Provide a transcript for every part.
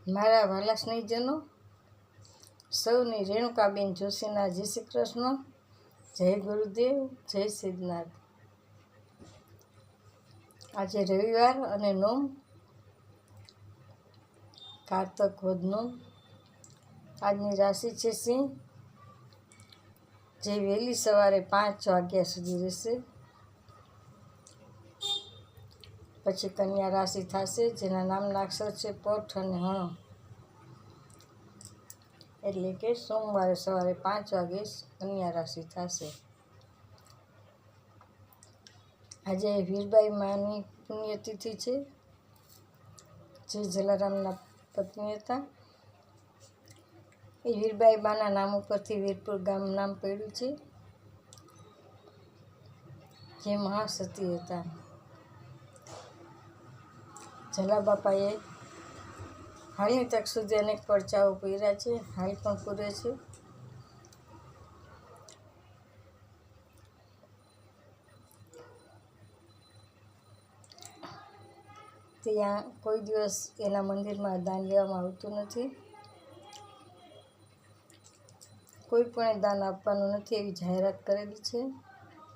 મારા વાલા સ્નેહીજનો, સૌને રેણુકાબેન જોશીના જય શ્રી કૃષ્ણ, જય ગુરુદેવ, જય સિદ્ધનાથ. આજે રવિવાર અને નોમ કારતક વધનું. આજની રાશિ છે સિંહ, જે વહેલી સવારે 5 વાગ્યા સુધી રહેશે. પછી કન્યા રાશિ થશે, જેના નામના અક્ષર છે પઠ અને હણ. એટલે કે સોમવારે સવારે 5 વાગે કન્યા રાશિ થશે. આજે વીરબાઈ માની પુણ્યતિથિ છે, જે જલારામના પત્ની હતા. એ વીરબાઈ બાના નામ ઉપરથી વીરપુર ગામ નામ પડ્યું છે, જે મહાસતી હતા. જલાબાપાએ હાલની તક સુધી અનેક પરચાઓ પૂર્યા છે, હાલ પણ પૂરે છે. ત્યાં કોઈ દિવસ એના મંદિરમાં દાન લેવામાં આવતું નથી. કોઈ પણ દાન આપવાનું નથી એવી જાહેરાત કરેલી છે,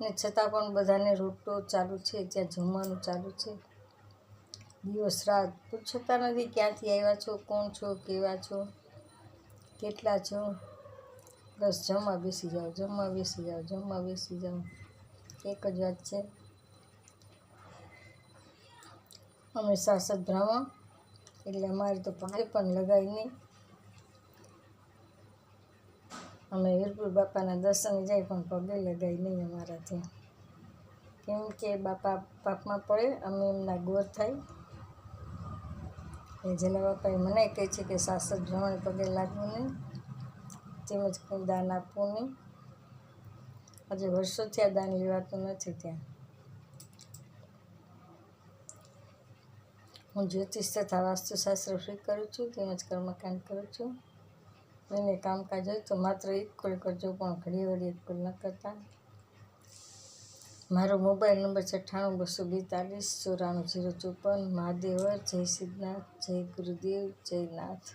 ને છતાં પણ બધાને રોટલો ચાલુ છે, ત્યાં જમવાનું ચાલુ છે. દિવસ રાત પૂછતા નથી ક્યાંથી આવ્યા છો, કોણ છો, કેવા છો, કેટલા છો. બસ જમવા બેસી જાઓ, જમવા બેસી જાઓ, જમવા બેસી જાઓ, એક જ વાત છે. અમે શાસક બ્રાહ્મણ, એટલે અમારે તો પગે પણ લગાવી નહીં. અમે વીરપુર બાપાના દર્શને જાય પણ પગે લગાવી નહીં અમારાથી, કેમ કે બાપા પાપમાં પડે, અમે એમના ગોર થાય. એ જલા બાપાએ મને કહે છે કે શાસક બ્રાહ્મણે પગે લાગવું નહીં, તેમજ કંઈ દાન આપવું નહીં. આજે વર્ષોથી આ દાન લેવાતું નથી ત્યાં. હું જ્યોતિષ તથા વાસ્તુશાસ્ત્ર ફ્રી કરું છું, તેમજ કર્મકાંડ કરું છું. એને કામકાજ હોય તો માત્ર એક કોલ કરજો, પણ ઘડી વળી એક કોલ ન કરતા. મારો મોબાઈલ નંબર 98 242 94 054. મહાદેવર. જય સિદ્ધનાથ, જય ગુરુદેવ, જય નાથ.